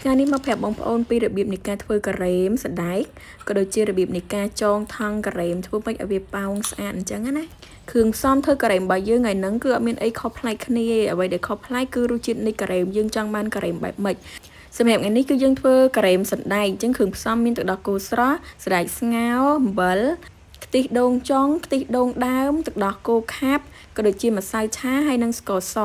ថ្ងៃនេះមកប្រាប់បងប្អូនពីរបៀបនៃការធ្វើការ៉េមសណ្ដែកក៏ដូចជារបៀបនៃការចងថង់ការ៉េមធ្វើមិនឲ្យវាប៉ោងស្អាតអញ្ចឹងណាគ្រឿងផ្សំធ្វើការ៉េមរបស់យើងថ្ងៃហ្នឹងគឺអត់មានអីខុសប្លែកគ្នាអ្វីដែលខុសប្លែកគឺរសជាតិនៃការ៉េមយើងចង់បានការ៉េមបែបម៉េចសម្រាប់ថ្ងៃនេះគឺយើងធ្វើការ៉េមសណ្ដែកអញ្ចឹងគ្រឿងផ្សំមានទឹកដោះគោស្រស់សណ្ដែកស្ងោរអំបិលខ្ទិះដូងចុងខ្ទិះដូងដើមទឹកដោះគោខាប់ក៏ដូចជាម្សៅឆាហើយនិងស្ករស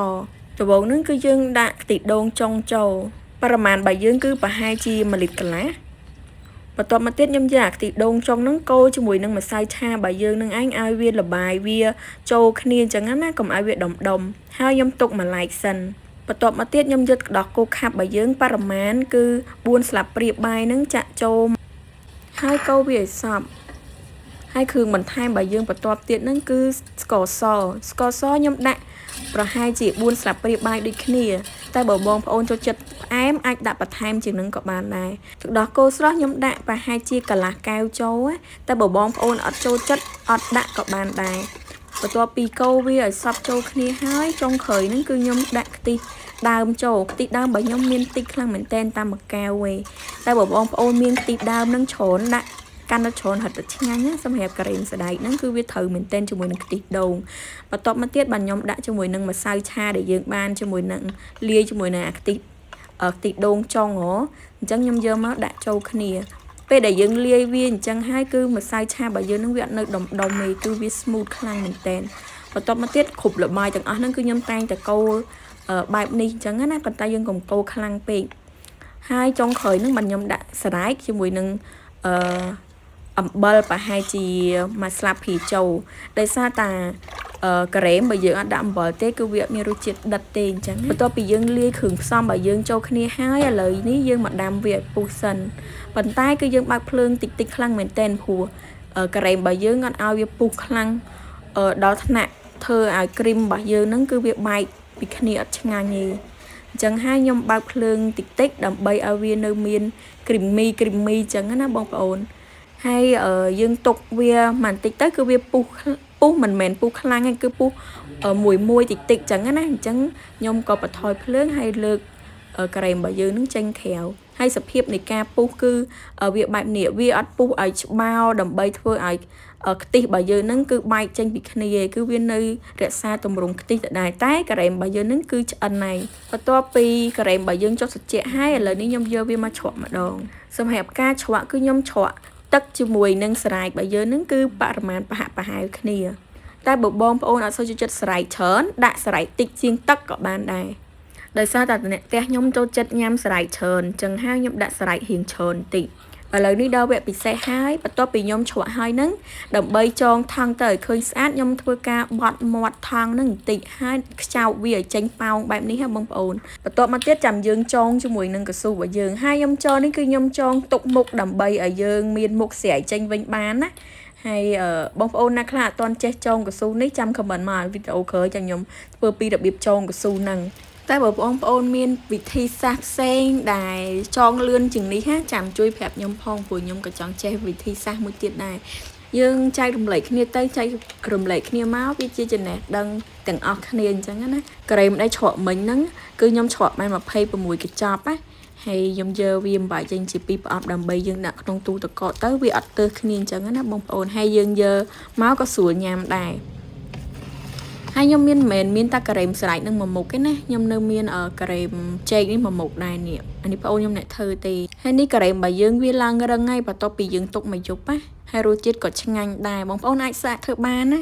ដំបូងហ្នឹងគឺយើងដាក់ខ្ទិះដូងចុងចូលបរិមាណរបស់យើងគឺប្រហែលជា1លីត្រកន្លះបន្ទាប់មកទៀតខ្ញុំយកអាខ្ទិះដូងចុងហ្នឹងកូរជាមួយនឹងម្សៅឆារបស់យើងនឹងឯងឲ្យវាល្បាយវាចូលគ្នាអញ្ចឹងណាកុំឲ្យវាដុំហើយខ្ញុំទុកមួយឡែកសិនបន្ទាប់មកទៀតខ្ញុំយកទឹកដោះគោខាប់របស់យើងបរិមាណគឺ4ស្លាបព្រាបាយហ្នឹងចាក់ចូលហើយកូរវាឲ្យសព្វហើយគ្រឿងបន្ថែមរបស់យើងបន្ទាប់ទៀតហ្នឹងគឺស្ករសខ្ញុំដាក់ប្រហែលជា4ស្លាបព្រាបាយដូចគ្នាតែបើបងប្អូនចូលចិត្តផ្អែមអាចដាក់បន្ថែមជាងនឹងក៏បានដែរទឹកដោះគោស្រស់ខ្ញុំដាក់ប្រហែលជាកន្លះកែវចូលតែបើបងប្អូនអត់ចូលចិត្តអត់ដាក់ក៏បានដែរបន្ទាប់ពីកូរវាឲ្យសព្វចូលគ្នាហើយចុងក្រោយហ្នឹងគឺខ្ញុំដាក់ខ្ទិះដើមចូលខ្ទិះដើមរបស់ខ្ញុំមានតិចខ្លាំងមែនតែនតាមមួយកែវឯងតែបើបងប្អូនមានខ្ទិះដើមហ្នឹងច្រើនដាក់កាន់តែច្រើនហិតទៅឆ្ងាញ់ណាសម្រាប់ការ៉េមសណ្ដែកហ្នឹងគឺវាត្រូវមែនតែនជាមួយនឹងខ្ទិះដូងបន្ទាប់មកទៀតបាទខ្ញុំដាក់ជាមួយនឹងម្សៅឆាដែលយើងបានជាមួយនឹងលាយជាមួយនឹងអាខ្ទិះដូងចុងអញ្ចឹងខ្ញុំយកមកដាក់ចូលគ្នាពេលដែលយើងលាយវាអញ្ចឹងហើយគឺម្សៅឆារបស់យើងនឹងវាអត់នៅដុំទេគឺវា smooth ខ្លាំងមែនតែនបន្ទាប់មកទៀតគ្រប់ល្បាយទាំងអស់ហ្នឹងគឺខ្ញុំតែងតែកូរបែបនេះអញ្ចឹងណាប៉ុន្តែយើងកុំកូរខ្លាំងពេកហើយចុងក្រោយហ្នឹងបាទខ្ញុំដាក់សណ្ដែកជាមួយនឹងអំបិលប្រហែលជាមួយស្លាបព្រាចូលដោយសារតាការ៉េមបើយើងអត់ដាក់អំបិលទេគឺវាអត់មានរសជាតិដិតទេអញ្ចឹងបន្ទាប់ពីយើងលាយគ្រឿងផ្សំរបស់យើងចូលគ្នាហើយឥឡូវនេះយើងមកដាំវាឲ្យពុះសិនប៉ុន្តែគឺយើងបើកភ្លើងតិចខ្លាំងមែនទែនព្រោះការ៉េមរបស់យើងអត់ឲ្យវាពុះខ្លាំងដល់ថ្នាក់ធ្វើឲ្យគ្រីមរបស់យើងហ្នឹងគឺវាបែកពីគ្នាអត់ឆ្ងាញ់ទេអញ្ចឹងហើយខ្ញុំបើកភ្លើងតិចដើម្បីឲ្យវានៅមានគ្រីមីអញ្ចឹងណាបងប្អូនហើយយើងទុកវាបន្តិចទៅគឺវាពុះមិនមែនពុះខ្លាំងទេគឺពុះមួយតិចអញ្ចឹងណាអញ្ចឹងខ្ញុំក៏បន្ថយភ្លើងហើយលើកការ៉េមរបស់យើងនឹងចេញក្រៅហើយសភាពនៃការពុះគឺវាបែបនេះវាអត់ពុះឲ្យច្បោដើម្បីធ្វើឲ្យខ្ទិះរបស់យើងនឹងគឺបែកចេញពីគ្នាឯងគឺវានៅរក្សាទម្រង់ខ្ទិះដដែលតែការ៉េមរបស់យើងនឹងគឺឆ្អិនហើយបន្ទាប់ពីការ៉េមរបស់យើងចុះត្រជាក់ហើយឥឡូវនេះខ្ញុំយកវាមកច្រក់ម្ដងសម្រាប់ការច្រក់គឺខ្ញុំច្រក់ទឹកជាមួយនឹងសណ្ដែករបស់យើងនឹងគឺបរិមាណប្រហាក់ប្រហែលគ្នាតែបើបងប្អូនអត់សូវចូលចិត្តសណ្ដែកច្រើនដាក់សណ្ដែកតិចជាងទឹកក៏បានដែរដោយសារតែអ្នកផ្ទះខ្ញុំចូលចិត្តញ៉ាំសណ្ដែកច្រើនអញ្ចឹងហើយខ្ញុំដាក់សណ្ដែករៀងច្រើនតិចឥឡូវនេះដល់វគ្គពិសេសហើយបន្ទាប់ពីខ្ញុំច្រក់ហើយហ្នឹងដើម្បីចងថង់ទៅឲ្យឃើញស្អាតខ្ញុំធ្វើការបត់មាត់ថង់ហ្នឹងបន្តិចហើយខ្ចោបវាឲ្យចេញប៉ោងបែបនេះហ៎បងប្អូនបន្ទាប់មកទៀតចាំយើងចងជាមួយនឹងកស៊ូរបស់យើងហើយខ្ញុំចងនេះគឺខ្ញុំចងទុកមុខដើម្បីឲ្យយើងមានមុខស្រាយចេញវិញបានណាហើយបងប្អូនណាខ្លះអត់ទាន់ចេះចងកស៊ូនេះចាំខមមិនមកវីដេអូក្រោយចាំខ្ញុំធ្វើពីរបៀបចងកស៊ូហ្នឹងតែបើបងប្អូនមានវិធីសាស្ត្រផ្សេងដែលចងលឿនជាងនេះចាំជួយប្រាប់ខ្ញុំផងព្រោះខ្ញុំក៏ចង់ចេះវិធីសាស្ត្រមួយទៀតដែរយើងចែករំលែកគ្នាទៅចែករំលែកគ្នាមកវាជាចំណេះដឹងទាំងអស់គ្នាអញ្ចឹងណាការ៉េមដែលច្រកមិញហ្នឹងគឺខ្ញុំច្រកបាន26កញ្ចប់ណាហើយខ្ញុំយកវាបំបែកចេញជា2ប្រអប់ដើម្បីយើងដាក់ក្នុងទូទឹកកកទៅវាអត់ទើសគ្នាអញ្ចឹងណាបងប្អូនហើយយើងយកមកក៏ស្រួលញ៉ាំដែរហើយខ្ញុំមានតែការ៉េមសណ្ដែកនឹងមួយមុខទេណាខ្ញុំនៅមានការ៉េមចេកនេះមួយមុខដែរនេះអានេះបងអូនខ្ញុំអ្នកធ្វើទេហើយនេះការ៉េមរបស់យើងវាឡើងរឹងហើយបន្ទាប់ពីយើងទុកមួយយប់ណាហើយរសជាតិក៏ឆ្ងាញ់ដែរបងប្អូនអាចសាកធ្វើបានណា